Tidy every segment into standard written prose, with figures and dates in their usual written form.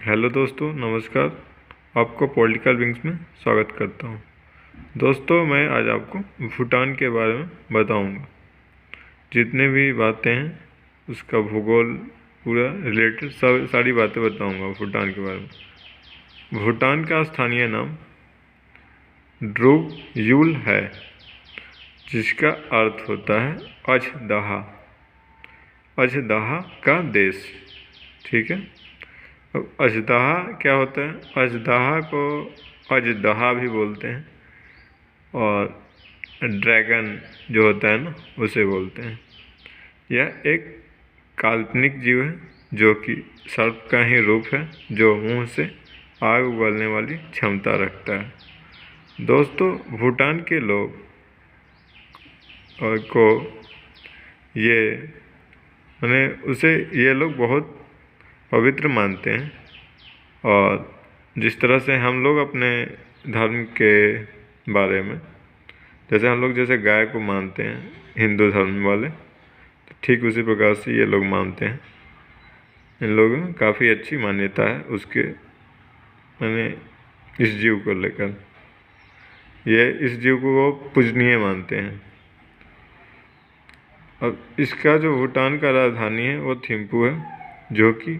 Hello दोस्तों, नमस्कार। आपको पॉलिटिकल विंग्स में स्वागत करता हूँ। दोस्तों, मैं आज आपको भूटान के बारे में बताऊँगा। जितने भी बातें हैं उसका भूगोल पूरा रिलेटेड सारी बातें बताऊँगा भूटान के बारे में। भूटान का स्थानीय नाम ड्रुग यूल है, जिसका अर्थ होता है अझदहा, अझदहा का देश। ठीक है। अब अझदहा क्या होता है? अझदहा को अझदहा भी बोलते हैं और ड्रैगन जो होता है ना, उसे बोलते हैं। यह एक काल्पनिक जीव है जो कि सर्प का ही रूप है, जो मुंह से आग उगलने वाली क्षमता रखता है। दोस्तों, भूटान के लोग को ये ये लोग बहुत पवित्र मानते हैं। और जिस तरह से हम लोग अपने धर्म के बारे में, जैसे हम लोग जैसे गाय को मानते हैं हिंदू धर्म वाले, तो ठीक उसी प्रकार से ये लोग मानते हैं। इन लोगों में काफ़ी अच्छी मान्यता है उसके इस जीव को लेकर। ये इस जीव को वो पूजनीय मानते हैं। अब इसका जो भूटान का राजधानी है वो थिम्पू है, जो कि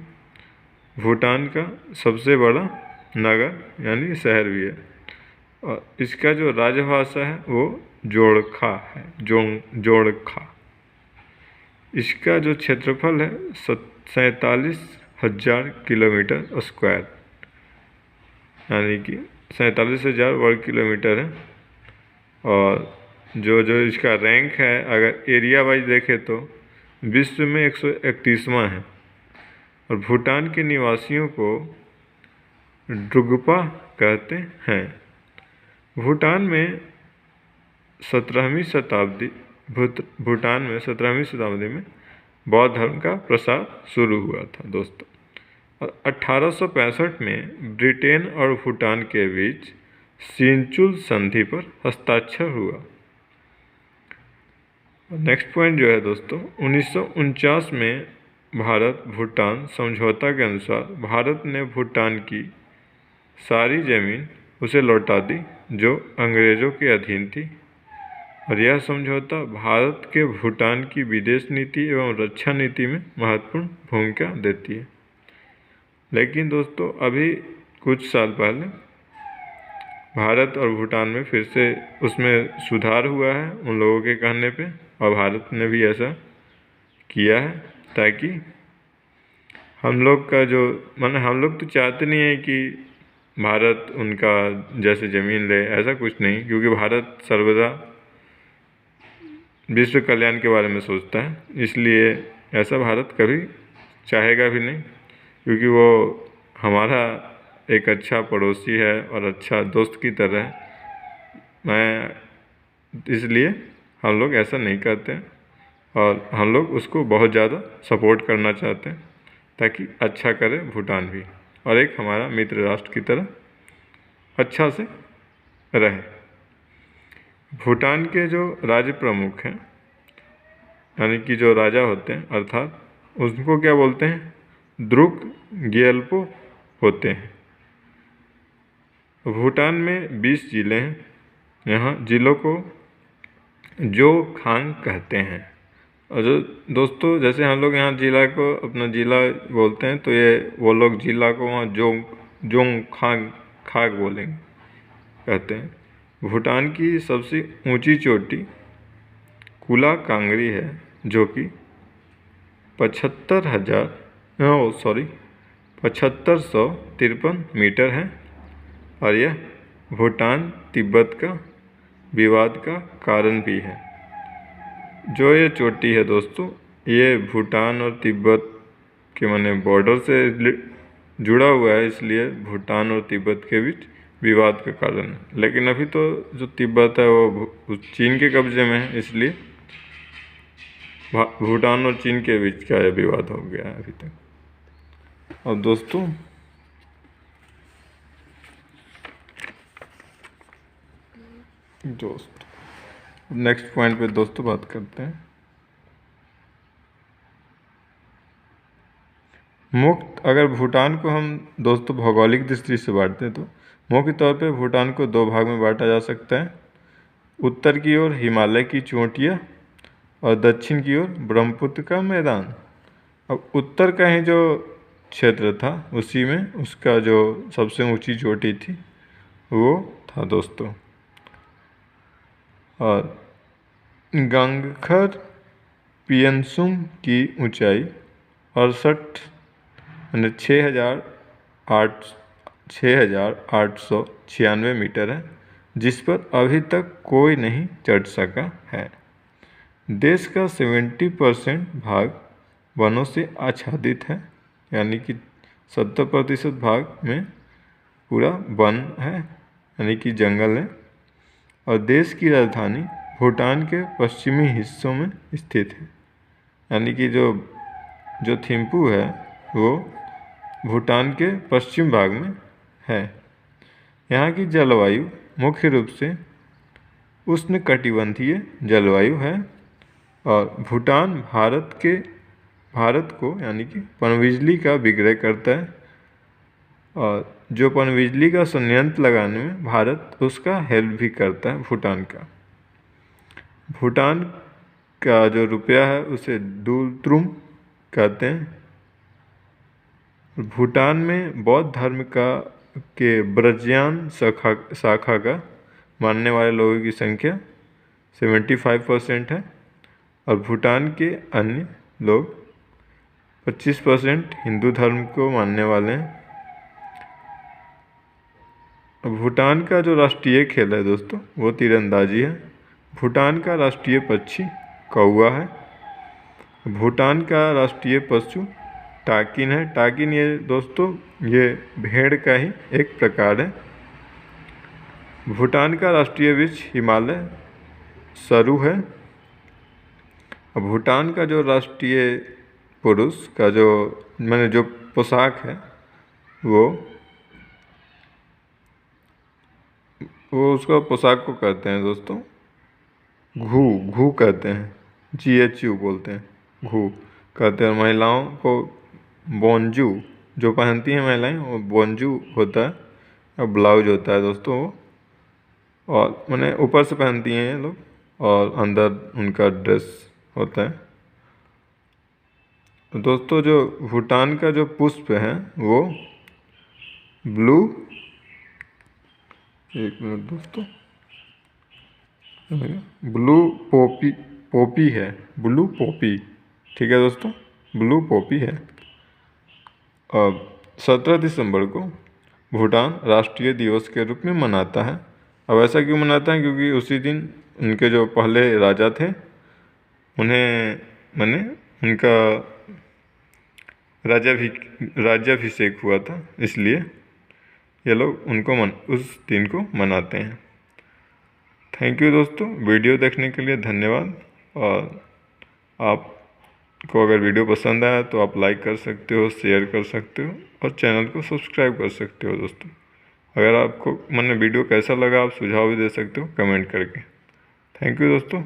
भूटान का सबसे बड़ा नगर यानी शहर भी है। और इसका जो राजभाषा है वो जोड़खा है, जोड़खा। इसका जो क्षेत्रफल है 47,000 किलोमीटर स्क्वायर, यानी कि 47,000 वर्ग किलोमीटर है। और जो जो इसका रैंक है, अगर एरिया वाइज देखें तो विश्व में 131वां है। और भूटान के निवासियों को ड्रुग्पा कहते हैं। भूटान में 17वीं शताब्दी में बौद्ध धर्म का प्रसार शुरू हुआ था दोस्तों। और 1865 में ब्रिटेन और भूटान के बीच सिंचुल संधि पर हस्ताक्षर हुआ। नेक्स्ट पॉइंट जो है दोस्तों, 1949 में भारत भूटान समझौता के अनुसार भारत ने भूटान की सारी ज़मीन उसे लौटा दी जो अंग्रेज़ों के अधीन थी। और यह समझौता भारत के भूटान की विदेश नीति एवं रक्षा नीति में महत्वपूर्ण भूमिका देती है। लेकिन दोस्तों, अभी कुछ साल पहले भारत और भूटान में फिर से उसमें सुधार हुआ है उन लोगों के कहने पे, और भारत ने भी ऐसा किया है ताकि हम लोग का जो हम लोग तो चाहते नहीं है कि भारत उनका जैसे ज़मीन ले, ऐसा कुछ नहीं, क्योंकि भारत सर्वदा विश्व कल्याण के बारे में सोचता है। इसलिए ऐसा भारत कभी चाहेगा भी नहीं, क्योंकि वो हमारा एक अच्छा पड़ोसी है और अच्छा दोस्त की तरह है। इसलिए हम लोग ऐसा नहीं करते हैं और हम लोग उसको बहुत ज़्यादा सपोर्ट करना चाहते हैं ताकि अच्छा करे भूटान भी, और एक हमारा मित्र राष्ट्र की तरह अच्छा से रहे। भूटान के जो राज्य प्रमुख हैं, यानी कि जो राजा होते हैं, अर्थात उनको क्या बोलते हैं? द्रुक ग्येल्पो होते हैं। भूटान में 20 ज़िले हैं। यहाँ ज़िलों को जो खांग कहते हैं। और जो दोस्तों, जैसे हम लोग यहाँ ज़िला को अपना ज़िला बोलते हैं, तो ये वो लोग ज़िला को वहाँ जोंग खाग बोलेंगे, कहते हैं। भूटान की सबसे ऊंची चोटी कुला कांगरी है, जो कि 7553 मीटर है। और यह भूटान तिब्बत का विवाद का कारण भी है। जो ये चोटी है दोस्तों, ये भूटान और तिब्बत के बॉर्डर से जुड़ा हुआ है, इसलिए भूटान और तिब्बत के बीच विवाद का कारण है। लेकिन अभी तो जो तिब्बत है वो चीन के कब्जे में है, इसलिए भूटान और चीन के बीच का यह विवाद हो गया है अभी तक। और दोस्तों, नेक्स्ट पॉइंट पे दोस्तों बात करते हैं। मुख्य अगर भूटान को हम दोस्तों भौगोलिक दृष्टि से बांटते हैं तो मुख्य तौर पे भूटान को दो भाग में बांटा जा सकता है। उत्तर की ओर हिमालय की चोटियाँ और दक्षिण की ओर ब्रह्मपुत्र का मैदान। अब उत्तर का ही जो क्षेत्र था उसी में उसका जो सबसे ऊंची चोटी थी वो था दोस्तों। और गंगखर पियनसुम की ऊंचाई 68 यानी 6,896 मीटर है, जिस पर अभी तक कोई नहीं चढ़ सका है। देश का 70% भाग वनों से आच्छादित है, यानी कि 70% भाग में पूरा वन है, यानी कि जंगल है। और देश की राजधानी भूटान के पश्चिमी हिस्सों में स्थित है, यानी कि जो थिम्पू है वो भूटान के पश्चिम भाग में है। यहाँ की जलवायु मुख्य रूप से उष्णकटिबंधीय जलवायु है। और भूटान भारत को यानी कि पनबिजली का विक्रय करता है, और जो पनबिजली का संयंत्र लगाने में भारत उसका हेल्प भी करता है भूटान का। भूटान का जो रुपया है उसे डुलत्रुम कहते हैं। भूटान में बौद्ध धर्म के ब्रजयान शाखा का मानने वाले लोगों की संख्या 75% है, और भूटान के अन्य लोग 25% हिंदू धर्म को मानने वाले हैं। भूटान का जो राष्ट्रीय खेल है दोस्तों वो तीरंदाजी है। भूटान का राष्ट्रीय पक्षी कौवा है। भूटान का राष्ट्रीय पशु टाकिन है। टाकिन ये दोस्तों ये भेड़ का ही एक प्रकार है। भूटान का राष्ट्रीय वृक्ष हिमालय सरू है। भूटान का जो राष्ट्रीय पुरुष का जो पोशाक है वो उसका पोशाक को कहते हैं दोस्तों घू कहते हैं, GHU बोलते हैं, घू कहते हैं। महिलाओं को बोंजू जो पहनती हैं महिलाएं वो बोंजू होता है, और ब्लाउज होता है दोस्तों वो, और मैंने ऊपर से पहनती हैं ये लोग, और अंदर उनका ड्रेस होता है। दोस्तों जो भूटान का जो पुष्प है वो ब्लू, एक मिनट दोस्तों, ब्लू पोपी है, ब्लू पोपी, ठीक है दोस्तों, ब्लू पोपी है। अब 17 दिसंबर को भूटान राष्ट्रीय दिवस के रूप में मनाता है। अब ऐसा क्यों मनाता है? क्योंकि उसी दिन उनके जो पहले राजा थे उनका राज्याभिषेक हुआ था, इसलिए ये लोग उस दिन को मनाते हैं। थैंक यू दोस्तों, वीडियो देखने के लिए धन्यवाद। और आपको अगर वीडियो पसंद आया तो आप लाइक कर सकते हो, शेयर कर सकते हो, और चैनल को सब्सक्राइब कर सकते हो दोस्तों। अगर आपको वीडियो कैसा लगा आप सुझाव भी दे सकते हो कमेंट करके। थैंक यू दोस्तों।